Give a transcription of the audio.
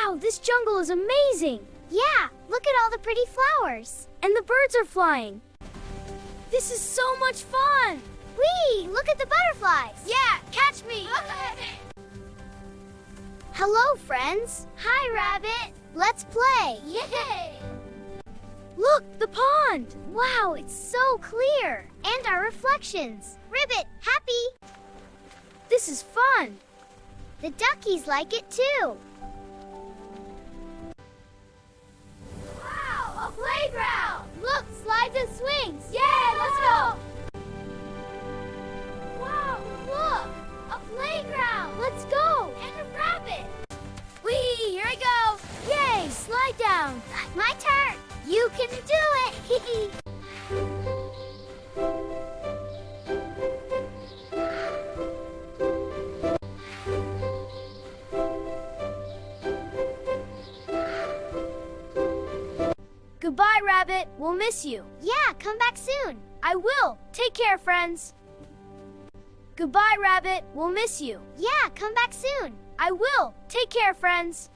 Wow, this jungle is amazing! Yeah, look at all the pretty flowers. And the birds are flying. This is so much fun! Whee! Look at the butterflies! Yeah, catch me! Hello, friends. Hi, Rabbit! Let's play! Yay! Look, the pond! Wow, it's so clear! And our reflections. Ribbit, happy! This is fun! The duckies like it too. Wow, a playground! Look, slides and swings. Yeah, let's go! Wow, look! A playground! Let's go! And a rabbit! Whee! Here I go! Yay! Slide down! My turn! You can do it! Goodbye, Rabbit. We'll miss you. Yeah, come back soon. I will. Take care, friends. Goodbye, Rabbit. We'll miss you. Yeah, come back soon. I will. Take care, friends.